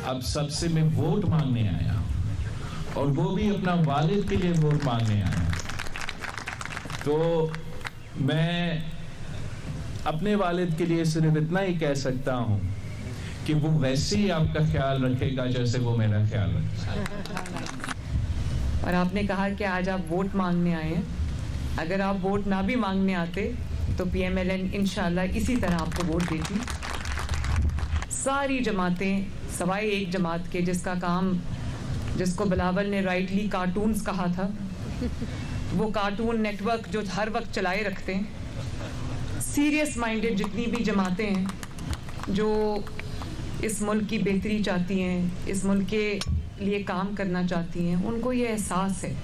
अब सबसे मैं वोट मांगने आया हूं और वो भी अपना वालिद के लिए वोट मांगने आया। तो मैं अपने वालिद के लिए सिर्फ इतना ही कह सकता हूं कि वो वैसे ही आपका ख्याल रखेगा जैसे वो मेरा ख्याल रखेगा। और आपने कहा कि आज आप वोट मांगने आए हैं। अगर आप वोट ना भी मांगने आते तो PMLN इंशाल्लाह इसी तरह आपको वोट देती। सारी जमातें सवाए एक जमात के जिसका काम, जिसको बिलावल ने राइटली कार्टून्स कहा था, वो कार्टून नेटवर्क जो हर वक्त चलाए रखते हैं, सीरियस माइंडेड जितनी भी जमातें हैं जो इस मुल्क की बेहतरी चाहती हैं, इस मुल्क के लिए काम करना चाहती हैं, उनको ये एहसास है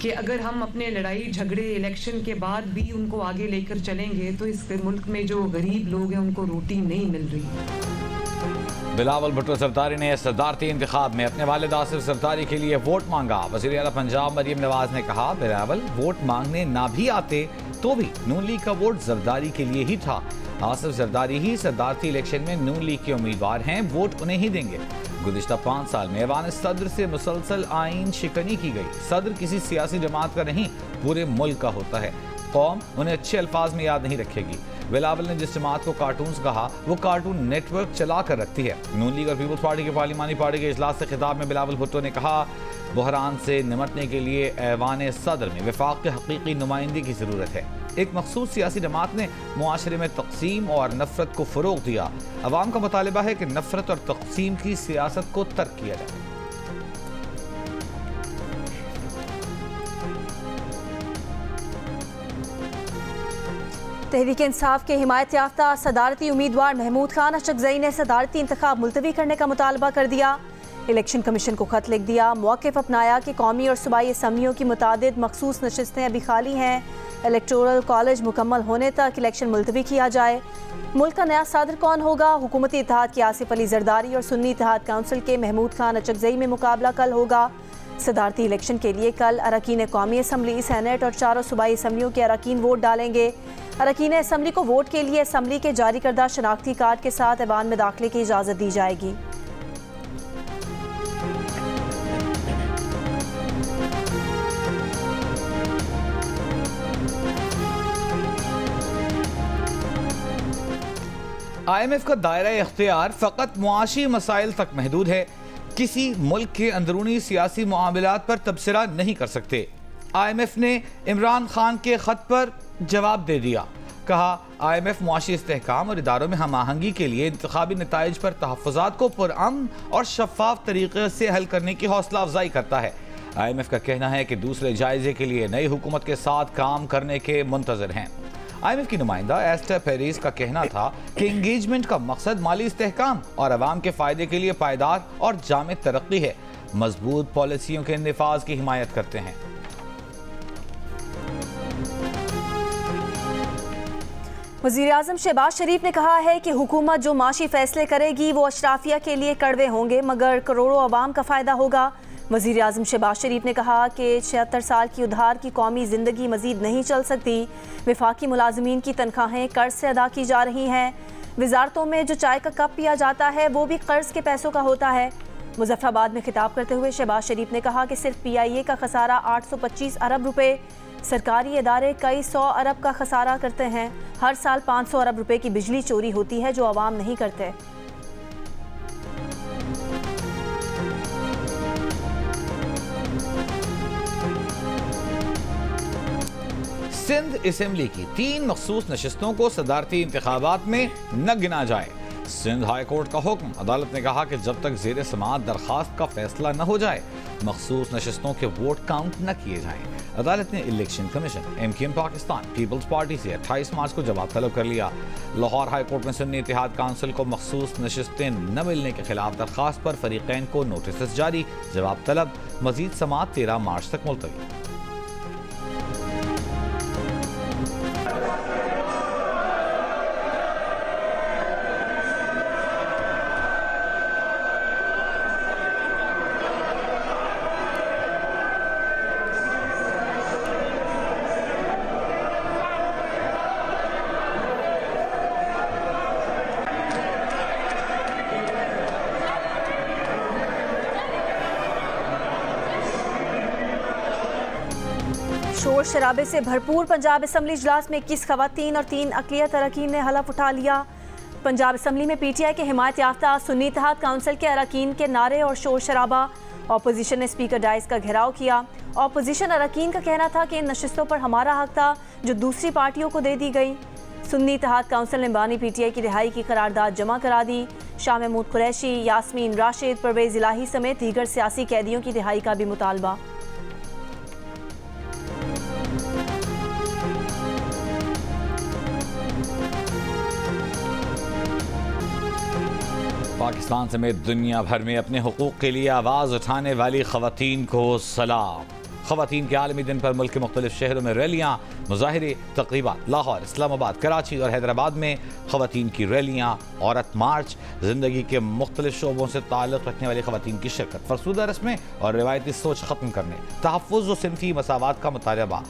कि अगर हम अपने लड़ाई झगड़े इलेक्शन के बाद भी उनको आगे लेकर चलेंगे तो इस मुल्क में जो गरीब लोग हैं उनको रोटी नहीं मिल रही। बिलावल भुट्टो जरदारी ने सदारती इंतखाब में अपने वालिद आसिफ जरदारी के लिए वोट मांगा। वज़ीर आला पंजाब मरियम नवाज ने कहा, बिलावल वोट मांगने ना भी आते तो भी नून लीग का वोट जरदारी के लिए ही था। आसिफ जरदारी ही सदारती इलेक्शन में नून लीग के उम्मीदवार हैं, वोट उन्हें ही देंगे। गुज़िश्ता 5 साल में ऐवान सदर से मुसलसल आइन शिकनी की गई। सदर किसी सियासी जमात का नहीं, पूरे मुल्क का होता है। कौम उन्हें अच्छे अल्फाज में याद नहीं रखेगी। बिलावल ने जिस जमात को कार्टून्स कहा वो कार्टून नेटवर्क चला कर रखती है। नून लीग और पीपल्स पार्टी के पार्लिमानी पार्टी के इजलास से खिताब में बिलावल भुट्टो ने कहा, बहरान से निमटने के लिए ऐवान सदर में वफाक के हकीकी नुमाइंदगी की ज़रूरत है। एक मखसूस सियासी जमात ने मुआशरे में तक़सीम और नफरत को फ़रोग़ दिया। अवाम का मुतालिबा है कि नफरत और तक़सीम की सियासत को तर्क किया जाए। तहरीक इंसाफ के हिमायत याफ्ता सदारती उम्मीदवार महमूद खान अशरकज़ई ने सदारती इंतखाब मुलतवी करने का मुतालबा कर दिया। इलेक्शन कमीशन को खत लिख दिया। मौक़िफ़ अपनाया कि कौमी और सूबाई असम्बलियों की मुतादिद मखसूस नशिस्तें अभी खाली हैं। इलेक्टोरल कॉलेज मुकम्मल होने तक इलेक्शन मुलतवी किया जाए। मुल्क का नया सदर कौन होगा? हुकूमती इत्तेहाद के आसिफ अली जरदारी और सुन्नी इत्तेहाद काउंसिल के महमूद खान अशरकज़ई में मुकाबला कल होगा। सदारती इलेक्शन के लिए कल अरकान कौमी असम्बली, सेनेट और 4 सूबाई असम्बलियों के अरकान वोट डालेंगे। अरकान असम्बली को वोट के लिए असम्बली के जारी करदा शनाख्ती कार्ड के साथ ऐवान में दाखिले की इजाज़त दी जाएगी। IMF का दायरा इख्तियार फ़कत मुआशी मसाइल तक महदूद है। किसी मुल्क के अंदरूनी सियासी मामलात पर तबसरा नहीं कर सकते। IMF ने इमरान खान के ख़त पर जवाब दे दिया। कहा, IMF मुआशी इस्तेहकाम और इदारों में हम आहंगी के लिए इंतखाबी नताइज पर तहफ़्फ़ुज़ात को पुरअमन और शफ़ाफ तरीक़े से हल करने की हौसला अफजाई करता है। IMF का कहना है कि दूसरे जायज़े के लिए नई हुकूमत के साथ काम करने के मुंतज़िर हैं। IMF की नुमाइंदा एस्टर पेरिस का कहना था कि इंगेजमेंट का मकसद माली इस्तेहकाम और अवाम के फ़ायदे के लिए पायदार और जामिद तरक्की है। मजबूत पॉलिसियों के निफाज की हिमायत करते हैं। वज़ीर आज़म शहबाज शरीफ ने कहा है कि हुकूमत जो माशी फैसले करेगी वो अशराफिया के लिए कड़वे होंगे मगर करोड़ों अवाम का फ़ायदा होगा। वज़ीर आज़म शहबाज शरीफ ने कहा कि 76 साल की उधार की कौमी ज़िंदगी मज़ीद नहीं चल सकती। वफाकी मुलाजमीन की तनख्वाहें कर्ज से अदा की जा रही हैं। वजारतों में जो चाय का कप पिया जाता है वो भी कर्ज के पैसों का होता है। मुजफ्फराबाद में खिताब करते हुए शहबाज शरीफ ने कहा कि सिर्फ PIA का खसारा 825 अरब रुपये, सरकारी इदारे कई 100 अरब का खसारा करते हैं। हर साल 500 अरब रुपये की बिजली चोरी होती है जो आवाम नहीं करते। सिंध असम्बली की 3 मखसूस नशिस्तों को सदारती इंतखाबात में न गिना जाए। सिंध हाई कोर्ट का हुक्म। अदालत ने कहा कि जब तक ज़ेर समाअत दरखास्त का फैसला न हो जाए मखसूस नशिस्तों के वोट काउंट न किए जाएं। अदालत ने election commission, MKM Pakistan, Peoples Party से 28 मार्च को जवाब तलब कर लिया। लाहौर हाई कोर्ट में सुन्नी इत्तेहाद काउंसिल को मखसूस नशिस्तें न मिलने के खिलाफ दरखास्त पर फरीकैन को नोटिस जारी, जवाब तलब। मजीद समाअत 13 मार्च तक मुलतवी। शोर शराबे से भरपूर पंजाब असम्बली इजलास में 21 खवातीन और 3 अक़लियत अरकान ने हलफ उठा लिया। पंजाब असम्बली में पीटीआई के हिमायत याफ्ता सुन्नी इत्तेहाद काउंसिल के अरकान के नारे और शोर शराबा। ऑपोजिशन ने स्पीकर डाइस का घेराव किया। ऑपोजिशन अरकान का कहना था कि इन नशिस्तों पर हमारा हक था जो दूसरी पार्टियों को दे दी गई। सुन्नी इत्तेहाद काउंसिल ने बानी पीटीआई की रिहाई की करारदाद जमा करा दी। शाह महमूद कुरैशी, यास्मीन राशिद, परवेज इलाही समेत दीगर सियासी कैदियों की रिहाई का भी मुतालबा। पाकिस्तान समेत दुनिया भर में अपने हुकूक के लिए आवाज़ उठाने वाली ख़वातीन को सलाम। ख़वातीन के आलमी दिन पर मुल्क के मुख्तलिफ शहरों में रैलियाँ, मुजाहिरे, तक़रीबात। लाहौर, इस्लामाबाद, कराची और हैदराबाद में ख़वातीन की रैलियाँ, औरत मार्च, ज़िंदगी के मुख्तलिफ शोबों से ताल्लुक़ रखने वाली ख़वातीन की शिरकत, फरसूदा रस्में और रिवायती सोच ख़त्म करने, तहफ़्फ़ुज़ व सिनफ़ी मसावात का मुतालबा,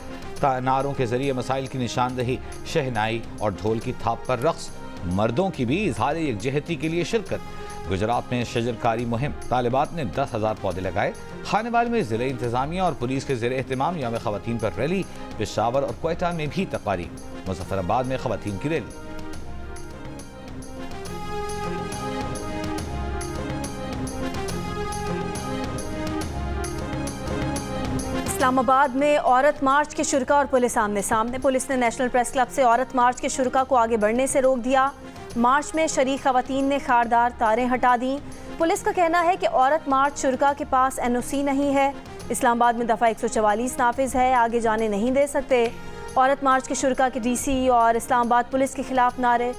नारों के ज़रिए मसाइल की निशानदही, शहनाई और ढोल की थाप पर रक़्स, मर्दों की भी इज़हार यकजहती के लिए शिरकत। गुजरात में शजरकारी मुहिम, तालिबात ने 10,000 पौधे लगाए। खानेवाल में ज़िले इंतज़ामिया और पुलिस के ज़ेर एहतमाम यौम ख़वातीन पर रैली। पेशावर और क्वेटा में भी तकारीब। मुज़फ़्फ़राबाद में ख़वातीन की रैली। इस्लामाबाद में औरत मार्च के शुरका और पुलिस आमने सामने। पुलिस ने नेशनल प्रेस क्लब से औरत मार्च के शुरका को आगे बढ़ने से रोक दिया। मार्च में शरीक खवातीन ने खारदार तारें हटा दी। पुलिस का कहना है कि औरत मार्च शुरका के पास एनओसी नहीं है। इस्लामाबाद में दफ़ा 144 नाफिज है, आगे जाने नहीं दे सकते। औरत मार्च के शुरका के डीसी और इस्लामाबाद पुलिस के खिलाफ नारे।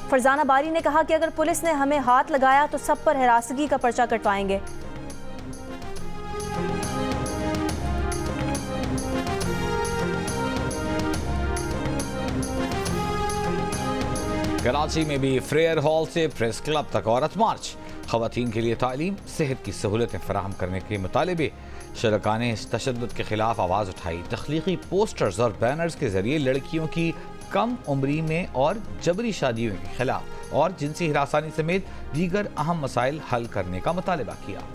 फरजाना बारी ने कहा कि अगर पुलिस ने हमें हाथ लगाया तो सब पर हिरासगी का पर्चा कटवाएंगे। कराची में भी फ्रेयर हॉल से प्रेस क्लब तक औरत मार्च। ख़वातीन के लिए तालीम, सेहत की सहूलतें फराहम करने के मुतालिबे। शुरका ने इस तशद्दुद के खिलाफ आवाज़ उठाई। तख्लीकी पोस्टर्स और बैनर्स के जरिए लड़कियों की कम उम्री में और जबरी शादियों के खिलाफ और जिनसी हिरासानी समेत दीगर अहम मसाइल हल करने का मुतालबा किया।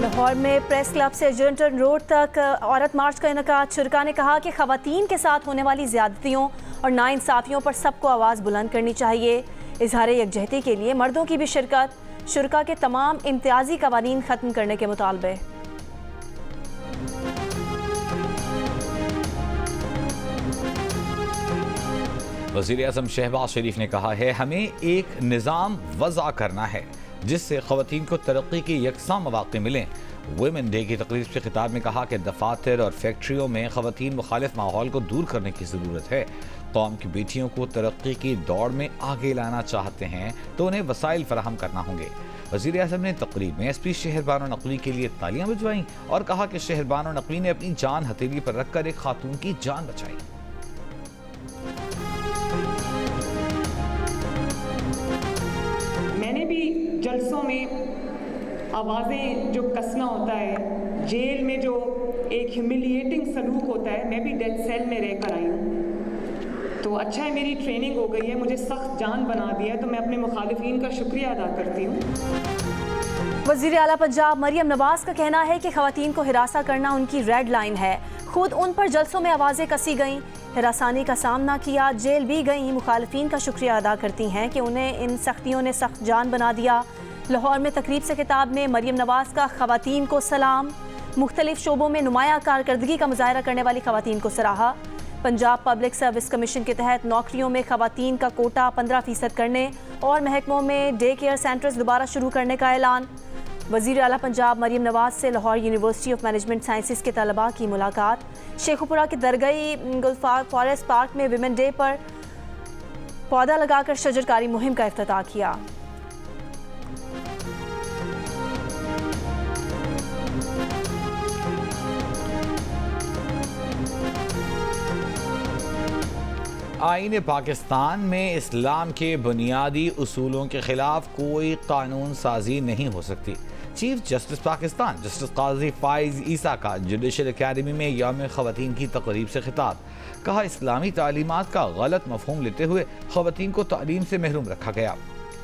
लाहौर में प्रेस क्लब से एजेंटन रोड तक औरत मार्च का इनकाद। शुरका ने कहा कि खवातीन के साथ होने वाली ज़्यादतियों और नाइंसाफ़ियों पर सबको आवाज़ बुलंद करनी चाहिए। इजहार यकजहती के लिए मर्दों की भी शिरकत। शुरका के तमाम इम्तियाजी कवानीन ख़त्म करने के मुतालबे। वज़ीर आज़म शहबाज शरीफ ने कहा है, हमें एक निज़ाम वज़ा करना है जिससे ख़वातीन को तरक्की के यकसां मौक़े मिलें। वुमेन डे की तकरीब से खिताब में कहा कि दफातर और फैक्ट्रियों में ख़वातीन मुखालिफ माहौल को दूर करने की ज़रूरत है। कौम की बेटियों को तरक्की की दौड़ में आगे लाना चाहते हैं तो उन्हें वसाइल फराहम करना होंगे। वज़ीर आज़म ने तकरीब में SP शहरबानो नकवी के लिए तालियां भिजवाईं और कहा कि शहरबानो नकवी ने अपनी जान हथेली पर रखकर एक खातून की जान बचाई। मैंने भी जलसों में आवाज़ें जो कसना होता है, जेल में जो एक ह्यूमिलिएटिंग सलूक होता है, मैं भी डेथ सेल में रहकर आई हूँ। तो अच्छा है मेरी ट्रेनिंग हो गई है, मुझे सख्त जान बना दिया है, तो मैं अपने मुखालिफिन का शुक्रिया अदा करती हूँ। वज़ीर आला पंजाब मरियम नवाज का कहना है कि ख़वातीन को हिरासा करना उनकी रेड लाइन है। खुद उन पर जलसों में आवाज़ें कसी गईं, हिरासानी का सामना किया, जेल भी गईं। मुखालिफिन का शुक्रिया अदा करती हैं कि उन्हें इन सख्तियों ने सख्त जान बना दिया। लाहौर में तकरीब से खिताब में मरियम नवाज का ख़वातीन को सलाम। मुख्तलिफ शोबों में नुमायाँ कारकर्दगी का मुजाहरा करने वाली ख़वातीन को सराहा। पंजाब पब्लिक सर्विस कमीशन के तहत नौकरियों में ख़वातीन का कोटा 15% करने और महकमों में डे केयर सेंटर्स दोबारा शुरू करने का ऐलान। वज़ीर आला पंजाब मरियम नवाज से Lahore university of management sciences के तलबा की मुलाकात। शेखुपुरा के दरगाही गुलफाग फॉरेस्ट पार्क में विमेन डे पर पौधा लगाकर शजरकारी मुहिम का इफ्तिताह किया। आईन पाकिस्तान में इस्लाम के बुनियादी उसूलों के खिलाफ कोई कानून साजी नहीं हो सकती। चीफ जस्टिस पाकिस्तान जस्टिस काजी फाइज ईसा का जुडिशल अकेडमी में यौम ख़वातीन की तकरीब से खिताब। कहा, इस्लामी तालीमात का गलत मफहूम लेते हुए ख़वातीन को तालीम से महरूम रखा गया।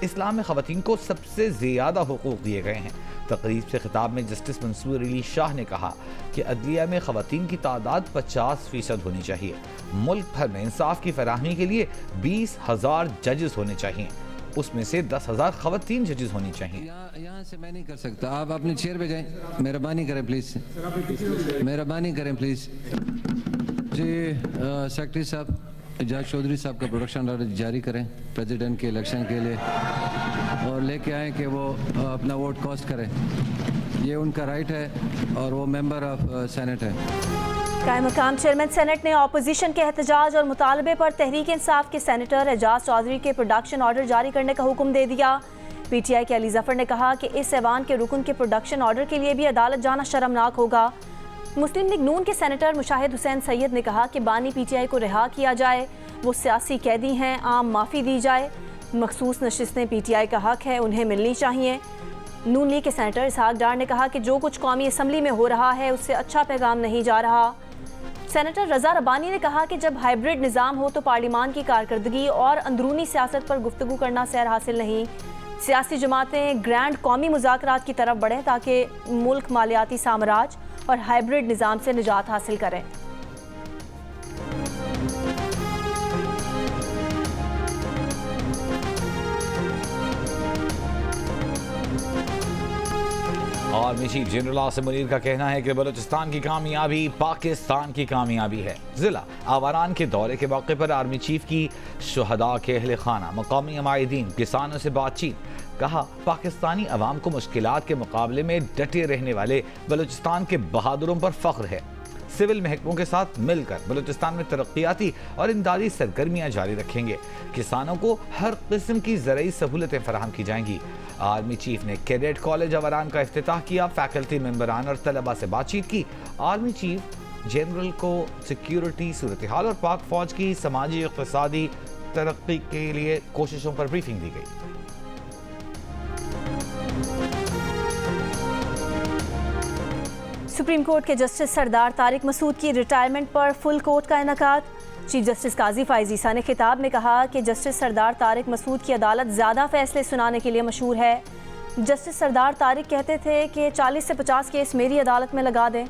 इस्लाम में ख़वातीन को सबसे ज़्यादा हुकूक दिए गए हैं। तकरीब से खिताब में जस्टिस मंसूर अली शाह ने कहा कि अदलिया में ख़वातीन की तादाद 50% होनी चाहिए। मुल्क भर में इंसाफ की फराहमी के लिए 20,000 जजेस होने चाहिए, उसमें से 10,000 ख़वातीन जजेस होनी चाहिए। यहाँ से मैं नहीं कर सकता, आप अपने चेयर पे जाएं, मेहरबानी करें प्लीज़, मेहरबानी करें प्लीज़। जी सेक्रेटरी साहब, एजाज चौधरी साहब का प्रोडक्शन ऑर्डर जारी करें प्रेसिडेंट के इलेक्शन के लिए, और लेके आएँ कि वो अपना वोट कास्ट करें। ये उनका राइट है और वो मेंबर ऑफ सेनेट है। कायम मकाम चेयरमैन सेनेट ने अपोजिशन के एहतजाज और मुतालबे पर तहरीक इंसाफ के सेनेटर एजाज चौधरी के प्रोडक्शन ऑर्डर जारी करने का हुक्म दे दिया। पीटीआई के अली जफर ने कहा कि इस ऐवान के रुकन के प्रोडक्शन ऑर्डर के लिए भी अदालत जाना शर्मनाक होगा। मुस्लिम लीग नून के सेनेटर मुशाहिद हुसैन सैयद ने कहा कि बानी पीटीआई को रिहा किया जाए, वो सियासी कैदी हैं, आम माफ़ी दी जाए। मखसूस नशिस्तें पीटीआई का हक है, उन्हें मिलनी चाहिए। नून लीग के सेनेटर इसहाक डार ने कहा कि जो कुछ कौमी असम्बली में हो रहा है उससे अच्छा पैगाम नहीं जा रहा। सेनेटर रज़ा रब्बानी ने कहा कि जब हाइब्रिड निज़ाम हो तो पार्लिमान की कारकर्दगी और अंदरूनी सियासत पर गुफ्तगू करना सैर हासिल नहीं। सियासी जमातें ग्रैंड कौमी मुज़ाकरात की तरफ बढ़ें ताकि मुल्क मालियाती साम्राज्य और हाइब्रिड निज़ाम से निजात हासिल करें। Army chief general Asim Munir का कहना है कि बलूचिस्तान की कामयाबी पाकिस्तान की कामयाबी है। जिला आवारान के दौरे के मौके पर आर्मी चीफ की शुहदा के अहले खाना, मकामी अमायदीन, किसानों से बातचीत। कहा, पाकिस्तानी अवाम को मुश्किलात के मुकाबले में डटे रहने वाले बलूचिस्तान के बहादुरों पर फख्र है। सिविल महकमों के साथ मिलकर बलूचिस्तान में तरक्याती और इमदादी सरगर्मियाँ जारी रखेंगे। किसानों को हर किस्म की ज़रूरी सहूलतें फराहम की जाएंगी। आर्मी चीफ ने कैडेट कॉलेज अवारान का इफ्तिताह किया, फैकल्टी मेंबरान और तलबा से बातचीत की। आर्मी चीफ जनरल को सिक्योरिटी सूरत हाल और पाक फौज की समाजी इक़्तिसादी तरक्की के लिए कोशिशों पर ब्रीफिंग दी गई। सुप्रीम कोर्ट के जस्टिस सरदार तारिक मसूद की रिटायरमेंट पर फुल कोर्ट का इनेकाद। चीफ जस्टिस काजी फाइज ईसा ने खिताब में कहा कि जस्टिस सरदार तारिक मसूद की अदालत ज़्यादा फैसले सुनाने के लिए मशहूर है। जस्टिस सरदार तारिक कहते थे कि 40 से 50 केस मेरी अदालत में लगा दें।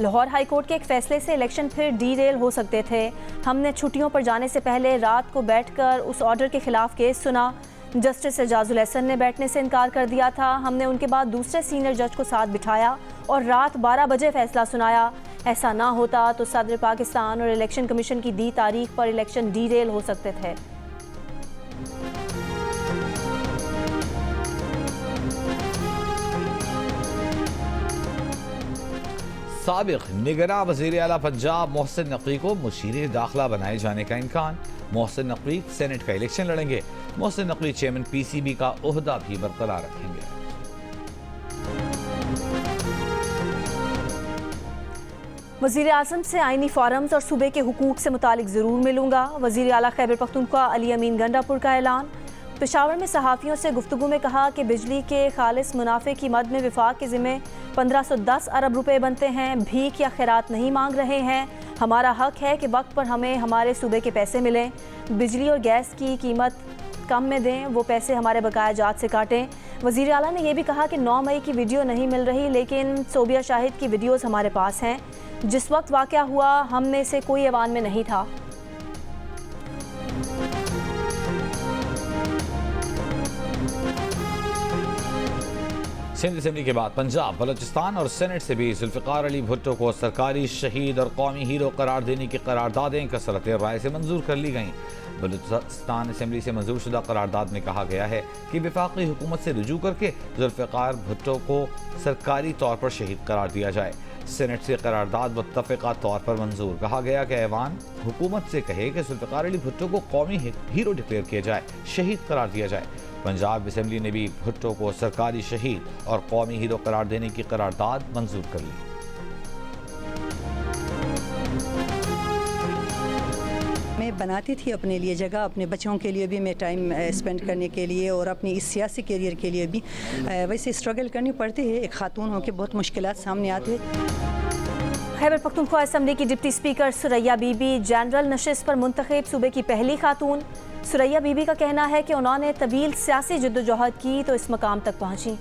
लाहौर हाई कोर्ट के एक फैसले से इलेक्शन फिर डीरेल हो सकते थे। हमने छुट्टियों पर जाने से पहले रात को बैठकर उस ऑर्डर के खिलाफ केस सुना। जस्टिस एजाजुल हसन ने बैठने से इनकार कर दिया था। हमने उनके बाद दूसरे सीनियर जज को साथ बिठाया और रात 12 बजे फैसला सुनाया। ऐसा ना होता तो सदर पाकिस्तान और इलेक्शन कमीशन की दी तारीख पर इलेक्शन डीरेल हो सकते थे। साबिक निगरान वज़ीर आला पंजाब मोहसिन नकवी को मुशीर दाखिला बनाए जाने का इम्कान। मोहसिन नकवी सेनेट का इलेक्शन लड़ेंगे। मोहसिन नकवी चेयरमैन पीसीबी का ओहदा भी बरकरार रखेंगे। वज़ीर आज़म से आइनी फॉरम्स और सूबे के हुकूक से मुतालिक ज़रूर मिलूंगा। वज़ीर आला खैबर पख्तूनख्वा अली अमीन गंडापुर का ऐलान। पेशावर में सहाफ़ियों से गुफ्तगू में कहा कि बिजली के खालिस मुनाफे की मद में विफाक के ज़िम्मे 1510 अरब रुपए बनते हैं। भीख या खैरात नहीं मांग रहे हैं। हमारा हक है कि वक्त पर हमें हमारे सूबे के पैसे मिलें। बिजली और गैस की कीमत कम में दें, वो पैसे हमारे बकाया जात से काटें। वज़ीर आला ने यह भी कहा कि 9 मई की वीडियो नहीं मिल रही, लेकिन सोबिया शाहिद की वीडियोज़ हमारे पास हैं। जिस वक्त वाक़या हुआ हम में से कोई ऐवान में नहीं था। सिंध असेंबली के बाद पंजाब, बलूचिस्तान और सेनेट से भी जुल्फ़िकार अली भुट्टो को सरकारी शहीद और कौमी हीरो करार देने की करारदादें कसरत राय से मंजूर कर ली गईं। बलूचिस्तान असेंबली से मंजूर शुदा करारदाद में कहा गया है कि वफाकी हुकूमत से रुजू करके जुल्फ़िकार भुट्टो को सरकारी तौर पर शहीद करार दिया जाए। सेनेट से करारदाद मुत्तफ़िक़ा तौर पर मंजूर। कहा गया कि ऐवान हुकूमत से कहे कि जुल्फ़िकार अली भुट्टो को कौमी हीरो डिक्लेयर किया जाए, शहीद करार दिया जाए। पंजाब असेंबली ने भी भुट्टो को सरकारी शहीद और कौमी हीरो करार देने की करारदाद मंजूर कर ली। मैं बनाती थी अपने लिए जगह, अपने बच्चों के लिए भी मैं टाइम स्पेंड करने के लिए और अपनी इस सियासी करियर के लिए भी वैसे स्ट्रगल करनी पड़ती है। एक खातून होकर बहुत मुश्किलात सामने आते हैं। खैबर पख्तूनख्वा असेंबली की डिप्टी स्पीकर सुरैया बीबी जनरल नशिस्त पर मुंतखब सूबे की पहली खातून। सुरैया बीबी का कहना है कि उन्होंने तवील सियासी जद्दोजहद की तो इस मकाम तक पहुंची।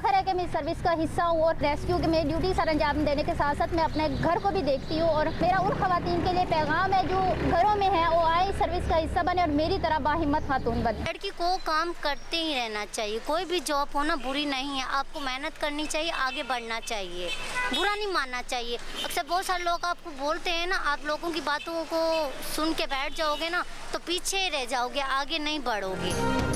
फ़ख्र है कि मैं सर्विस का हिस्सा हूँ और रेस्क्यू के मेरी ड्यूटी सर अंजाम देने के साथ साथ मैं अपने घर को भी देखती हूँ। और मेरा उन ख़वातीन के लिए पैगाम है जो घरों में हैं, वो आए सर्विस का हिस्सा बने और मेरी तरह बाहिम्मत खातून बने। लड़की को काम करते ही रहना चाहिए, कोई भी जॉब होना बुरी नहीं है, आपको मेहनत करनी चाहिए, आगे बढ़ना चाहिए, बुरा नहीं मानना चाहिए। अक्सर बहुत सारे लोग आपको बोलते हैं ना, आप लोगों की बातों को सुन के बैठ जाओगे ना तो पीछे ही रह जाओगे, आगे नहीं बढ़ोगे।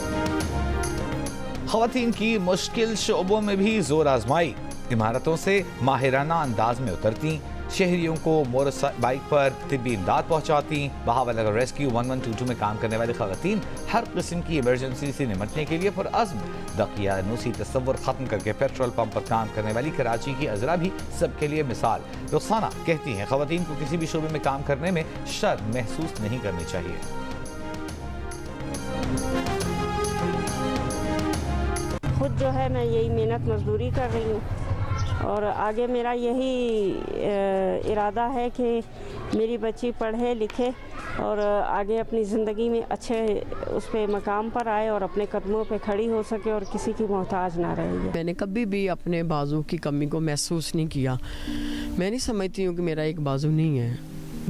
ख़वातीन की मुश्किल शोबों में भी जोर आजमाई, इमारतों से माहिराना अंदाज में उतरती, शहरियों को मोटर बाइक पर तिब्बी इमदाद पहुंचाती। बहावल रेस्क्यू 1122 में काम करने वाली ख़वातीन हर किस्म की इमरजेंसी से निपटने के लिए पुरअज़्म दकियानूसी तस्वुर ख़त्म करके पेट्रोल पंप पर काम करने वाली कराची की अज़रा भी सबके लिए मिसाल। रुखसाना कहती हैं ख़वातीन को किसी भी शोबे में काम करने में शर्म महसूस नहीं करनी चाहिए। खुद जो है मैं यही मेहनत मजदूरी कर रही हूँ और आगे मेरा यही इरादा है कि मेरी बच्ची पढ़े लिखे और आगे अपनी ज़िंदगी में अच्छे उस पे मकाम पर आए और अपने कदमों पे खड़ी हो सके और किसी की मोहताज ना रहे। मैंने कभी भी अपने बाजू की कमी को महसूस नहीं किया। मैं नहीं समझती हूँ कि मेरा एक बाजू नहीं है।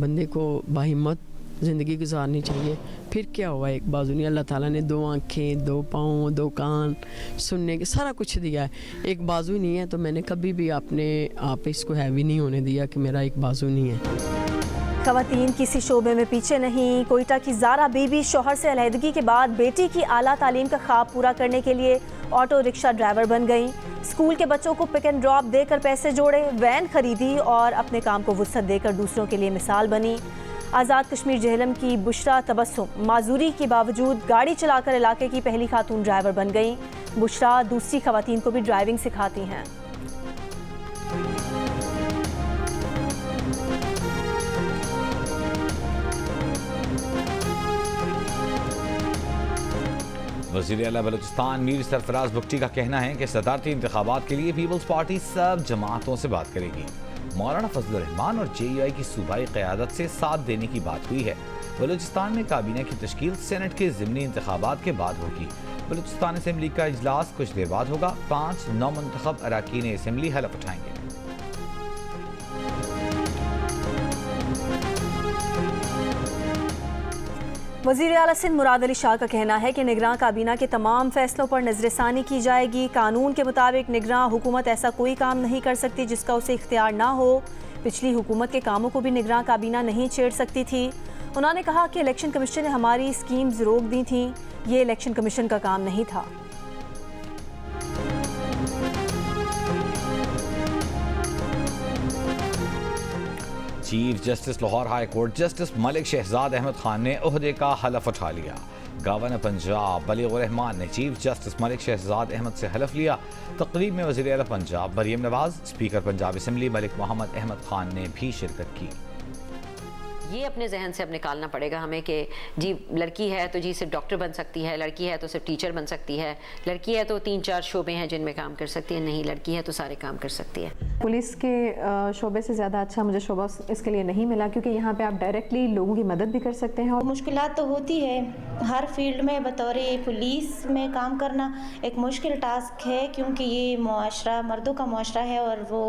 बंदे को बाहिम्मत ज़िंदगी गुजारनी चाहिए। फिर क्या हुआ, एक बाजू नहीं, अल्लाह ताला ने 2 आँखें, 2 पाँव, 2 कान, सुनने के सारा कुछ दिया है। एक बाजू नहीं है तो मैंने कभी भी अपने आप इसको हैवी नहीं होने दिया कि मेरा एक बाजू नहीं है। ख़वातीन किसी शोबे में पीछे नहीं। कोयटा की ज़ारा बीबी शौहर से अलहदगी के बाद बेटी की आला तालीम का ख्वाब पूरा करने के लिए ऑटो रिक्शा ड्राइवर बन गई। स्कूल के बच्चों को पिक एंड ड्रॉप देकर पैसे जोड़े, वैन खरीदी और अपने काम को वुसअत देकर दूसरों के लिए मिसाल बनी। आज़ाद कश्मीर जेहलम की बुशरा तबस्सुम माजूरी के बावजूद गाड़ी चलाकर इलाके की पहली खातून ड्राइवर बन गई। बुशरा दूसरी ख़वातीन को भी ड्राइविंग सिखाती हैं। वज़ीर आला बलूचिस्तान मीर सरफराज बुगटी का कहना है कि सदारती इंतखाबात के लिए पीपल्स पार्टी सब जमातों से बात करेगी। मौलाना फजलुर रहमान और JUI की सूबाई क़यादत से साथ देने की बात हुई है। बलूचिस्तान में काबीना की तश्कील सेनेट के ज़िमनी इंतखाबात के बाद होगी। बलूचिस्तान असम्बली का इजलास कुछ देर बाद होगा। 5 नौमुंतखब अराकीन असम्बली हलफ उठाएंगे। वज़ीर आला सिंध मुराद अली शाह का कहना है कि निगरान काबीना के तमाम फैसलों पर नज़रसानी की जाएगी। कानून के मुताबिक निगरान हुकूमत ऐसा कोई काम नहीं कर सकती जिसका उसे इख्तियार ना हो। पिछली हुकूमत के कामों को भी निगरान काबीना नहीं छेड़ सकती थी। उन्होंने कहा कि इलेक्शन कमीशन ने हमारी स्कीम्स रोक दी थी, ये इलेक्शन कमीशन का काम नहीं था। Chief justice Lahore high court justice Malik Shahzad Ahmad Khan ने ओहदे का हलफ उठा लिया। गवर्नर पंजाब बलीगुर रहमान ने चीफ जस्टिस मलिक शहजाद अहमद से हलफ लिया। तकरीब में वज़ीर आला पंजाब मरियम नवाज, स्पीकर पंजाब असम्बली मलिक मोहम्मद अहमद खान ने भी शिरकत की। ये अपने जहन से अब निकालना पड़ेगा हमें कि जी लड़की है तो जी सिर्फ डॉक्टर बन सकती है, लड़की है तो सिर्फ टीचर बन सकती है, लड़की है तो 3-4 शोबे हैं जिनमें काम कर सकती है, नहीं लड़की है तो सारे काम कर सकती है। पुलिस के शोबे से ज़्यादा अच्छा मुझे शोबा इसके लिए नहीं मिला क्योंकि यहाँ पे आप डायरेक्टली लोगों की मदद भी कर सकते हैं। और मुश्किलात तो होती है हर फील्ड में, बतौर पुलिस में काम करना एक मुश्किल टास्क है क्योंकि ये मुआशरा मर्दों का मुआशरा है और वो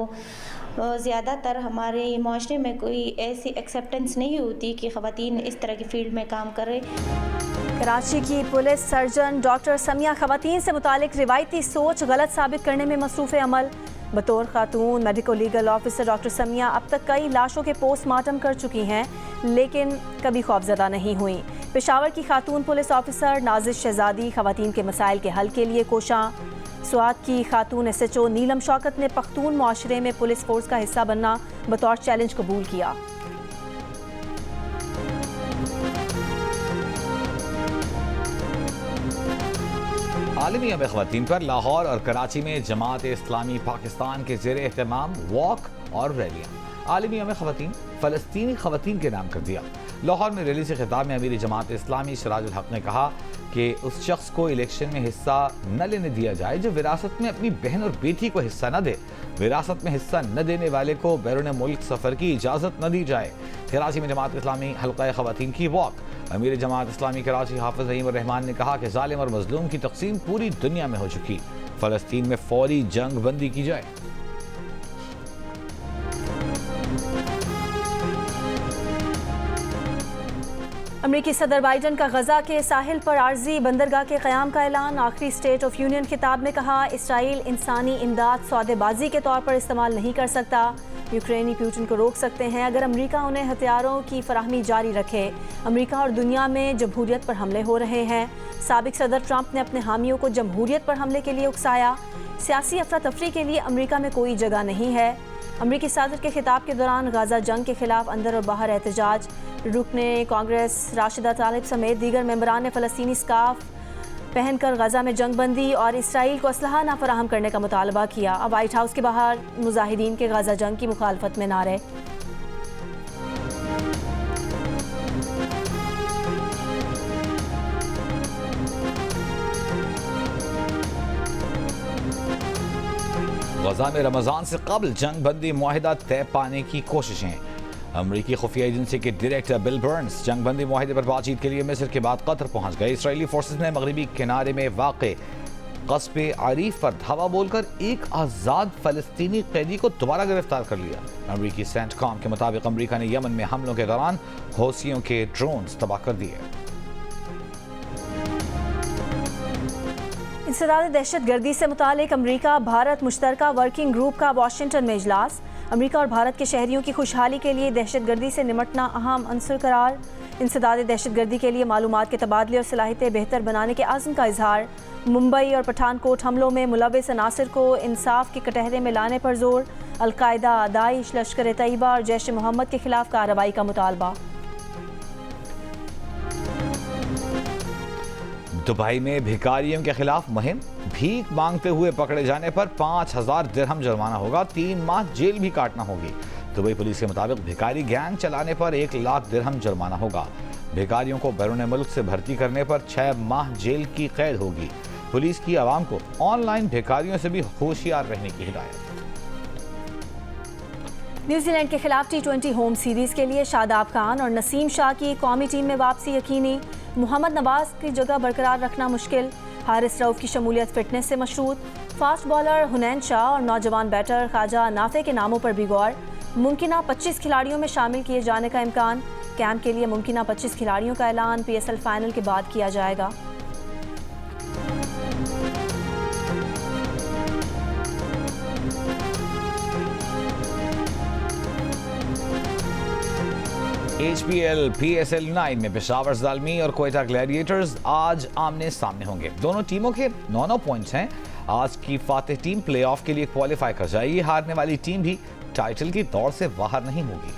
ज़्यादातर हमारे माशरे में कोई ऐसी एक्सेप्टेंस नहीं होती कि ख़वातीन इस तरह की फील्ड में काम करें। कराची की पुलिस सर्जन डॉक्टर समिया ख़वातीन से मुतालिक रिवायती सोच गलत साबित करने में मसरूफ़ अमल। बतौर खातून medico legal officer doctor Samiya अब तक कई लाशों के पोस्टमार्टम कर चुकी हैं लेकिन कभी खौफजदा नहीं हुई। पेशावर की खातून पुलिस ऑफिसर नाजिश शहजादी ख़वातीन के मसाइल के हल के लिए कोशां। स्वात की खातून SHO नीलम शौकत ने पख्तून मुआशरे में पुलिस फोर्स का हिस्सा बनना बतौर चैलेंज कबूल किया। आलमी यौम ख़वातीन पर लाहौर और कराची में जमात इस्लामी पाकिस्तान के ज़ेर एहतमाम वॉक और रैलियाँ। आलमी यौम ख़वातीन फ़लस्तीनी ख़वातीन के नाम कर दिया। लाहौर में रैली से खिताब में अमीर जमात इस्लामी सिराजुल हक ने कहा कि उस शख्स को इलेक्शन में हिस्सा न लेने दिया जाए जो विरासत में अपनी बहन और बेटी को हिस्सा न दे। विरासत में हिस्सा न देने वाले को बैरून मुल्क सफ़र की इजाज़त न दी जाए। कराची में जमात इस्लामी हल्का ख़वातीन की वॉक। अमीर जमात इस्लामी कराची हाफिज़ नईम रहमान ने कहा कि जालिम और मजलूम की तकसीम पूरी दुनिया में हो चुकी। फ़लस्तीन में फौरी जंग बंदी की जाए। अमरीकी सदर बाइडन का गजा के साहिल पर आर्जी बंदरगाह के क़याम का ऐलान। आखिरी स्टेट ऑफ यूनियन खिताब में कहा, इसराइल इंसानी इमदाद सौदेबाजी के तौर पर इस्तेमाल नहीं कर सकता। यूक्रेनी पुतिन को रोक सकते हैं अगर अमरीका उन्हें हथियारों की फराहमी जारी रखे। अमरीका और दुनिया में जमहूरियत पर हमले हो रहे हैं। साबिक सदर ट्रंप ने अपने हामियों को जमहूरियत पर हमले के लिए उकसाया। सियासी अफरा तफरी के लिए अमरीका में कोई जगह नहीं है। अमरीकी सदर के खिताब के दौरान गाजा जंग के खिलाफ अंदर और बाहर एहतजाज। रुकने कांग्रेस राशिदा तालिब समेत दीगर मेंबरान ने फ़लस्तीनी स्कार्फ पहनकर गाजा में जंग बंदी और इसराइल को असलहा ना फराहम करने का मुतालबा किया। अब व्हाइट हाउस के बाहर मुजाहिदीन के गाजा जंग की मुखालफत में नारे। गजा में रमज़ान से कबल जंग बंदी मुआहिदा तय पाने की कोशिशें। अमरीकी खुफिया एजेंसी के डायरेक्टर बिल बर्न्स जंग बंदी मुआहिदे पर बातचीत के लिए मिस्र के बाद कतर पहुंच गए। इसराइली फोर्सेस ने मगरबी किनारे में वाक़े कस्बे आरीफ पर धावा बोलकर एक आज़ाद फ़लस्तीनी कैदी को दोबारा गिरफ्तार कर लिया। अमरीकी सेंटकॉम के मुताबिक अमरीका ने यमन में हमलों के दौरान हौसियों के ड्रोन्स तबाह कर दिए। इंसदाद दहशतगर्दी से मुतालिक अमरीका भारत मुश्तरका वर्किंग ग्रुप का वाशिंगटन में इजलास। अमरीका और भारत के शहरियों की खुशहाली के लिए दहशतगर्दी से निमटना अहम अंसर करार। इंसदाद दहशतगर्दी के लिए मालूमात के तबादले और सलाहियतें बेहतर बनाने के आज़म का इजहार। मुंबई और पठानकोट हमलों में मुलव्विस अनासिर को इंसाफ के कटहरे में लाने पर जोर। अलकायदा, दाइश, लश्कर तैयबा और जैश मोहम्मद के खिलाफ कार्रवाई का मुतालबा। दुबई में भिखारियों के खिलाफ मुहिम। भीख मांगते हुए पकड़े जाने पर 5000 दिरहम जुर्माना होगा, 3 माह जेल भी काटना होगी। दुबई पुलिस के मुताबिक भिखारी गैंग चलाने पर 1 लाख दिरहम जुर्माना होगा। भिखारियों को बैरून मुल्क से भर्ती करने पर 6 माह जेल की कैद होगी। पुलिस की आवाम को ऑनलाइन भिखारियों से भी होशियार रहने की हिदायत। न्यूजीलैंड के खिलाफ T20 होम सीरीज के लिए शादाब खान और नसीम शाह की कौमी टीम में वापसी यकीनी। मोहम्मद नवाज की जगह बरकरार रखना मुश्किल। हारिस रऊफ की शमूलियत फिटनेस से मशरूत। फास्ट बॉलर हुनैन शाह और नौजवान बैटर ख्वाजा नाफे के नामों पर भी गौर। मुमकिना 25 खिलाड़ियों में शामिल किए जाने का इम्कान। कैंप के लिए मुमकिना 25 खिलाड़ियों का ऐलान PSL फाइनल के बाद किया जाएगा। HPL PSL 9 में पेशावर ज़ालमी और कोयटा ग्लैडिएटर्स आज आमने सामने होंगे। दोनों टीमों के 9 पॉइंट्स हैं। आज की फातेह टीम प्लेऑफ के लिए क्वालिफाई कर जाएगी। हारने वाली टीम भी टाइटल की दौड़ से बाहर नहीं होगी।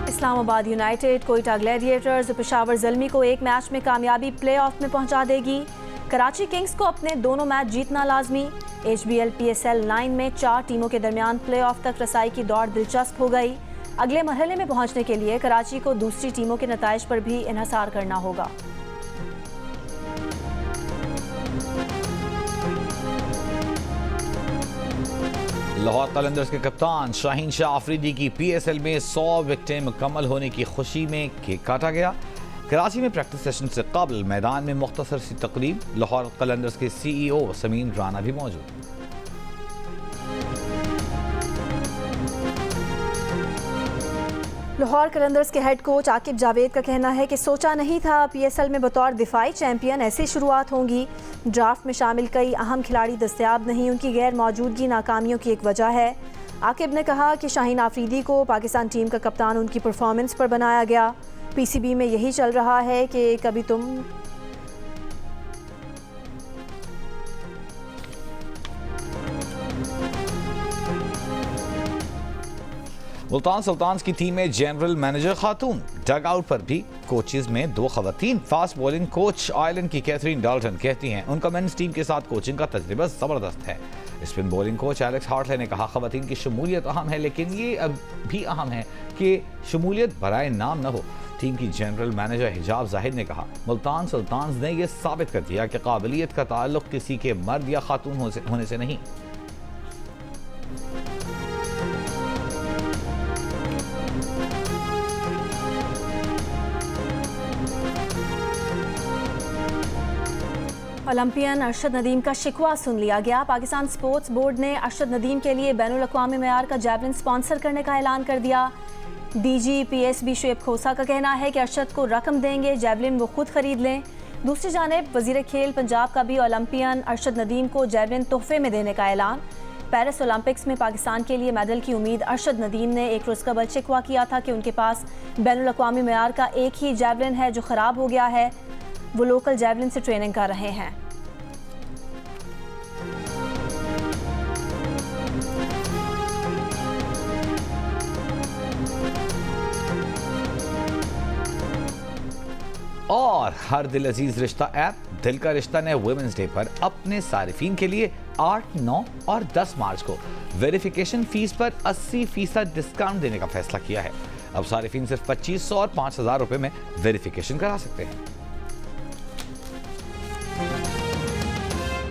इस्लामाबाद यूनाइटेड, कोयटा ग्लैडिएटर्स और पेशावर ज़ल्मी को एक मैच में कामयाबी प्लेऑफ में पहुंचा देगी। कराची किंग्स को अपने दोनों मैच जीतना लाजमी। HBL PSL 9 में 4 टीमों के दरमियान प्लेऑफ तक रसाई की दौड़ दिलचस्प हो गई। अगले मरहले में पहुंचने के लिए कराची को दूसरी टीमों के नताइज पर भी इन्हसार करना होगा। लाहौर कलंदर्स के कप्तान शाहीन शाह अफरीदी की PSL में 100 विकेटें मुकम्मल होने की खुशी में केक काटा गया। कराची में प्रैक्टिस सेशन से कबल मैदान में मुख्तसर सी तकरीब। लाहौर कलंदर्स के CEO समीन राना भी मौजूद। लाहौर कलंदर्स के हेड कोच आकिब जावेद का कहना है कि सोचा नहीं था PSL में बतौर दिफाई चैंपियन ऐसी शुरुआत होंगी। ड्राफ्ट में शामिल कई अहम खिलाड़ी दस्तयाब नहीं, उनकी गैर मौजूदगी नाकामियों की एक वजह है। आकिब ने कहा कि शाहीन आफरीदी को पाकिस्तान टीम का कप्तान उनकी परफॉर्मेंस पर बनाया गया। PCB में यही चल रहा है कि कभी तुम मुल्तान सुल्तान्स की टीम में जनरल मैनेजर खातून। डग आउट पर भी कोचेज में 2 खवातीन। फास्ट बॉलिंग कोच आयरलैंड की कैथरीन डाल्टन कहती हैं उनका मेंस टीम के साथ कोचिंग का तजर्बा ज़बरदस्त है। Spin bowling coach Alex Hartley ने कहा खवातीन की शमूलियत अहम है, लेकिन ये अब भी अहम है कि शमूलियत बराए नाम न हो। टीम की जनरल मैनेजर हिजाब जाहिद ने कहा मुल्तान सुल्तान्स ने यह साबित कर दिया कि काबिलियत का ताल्लुक किसी के मर्द या खातून होने से नहीं। ओलंपियन अरशद नदीम का शिकवा सुन लिया गया। पाकिस्तान स्पोर्ट्स बोर्ड ने अरशद नदीम के लिए बैनुल अक़वामी मेयार का जैवलिन स्पॉन्सर करने का ऐलान कर दिया। डीजी पीएसबी शुएब खोसा का कहना है कि अरशद को रकम देंगे, जैवलिन वो खुद खरीद लें। दूसरी जानिब वज़ीर खेल पंजाब का भी ओलंपियन अरशद नदीम को जैवलिन तोहफे में देने का ऐलान। पेरिस ओलंपिक्स में पाकिस्तान के लिए मेडल की उम्मीद अरशद नदीम ने एक रोज़ कबल शिकवा किया था कि उनके पास बैनुल अक़वामी मेयार का एक ही जैवलिन है जो ख़राब हो गया है। वो लोकल जैवलिन से ट्रेनिंग कर रहे हैं। और हर दिल अजीज रिश्ता ऐप दिल का रिश्ता ने वुमेन्स डे पर अपने सारिफीन के लिए 8, 9 और 10 मार्च को वेरिफिकेशन फीस पर 80% डिस्काउंट देने का फैसला किया है। अब सारिफीन सिर्फ 2500 और 5000 रुपए में वेरिफिकेशन करा सकते हैं।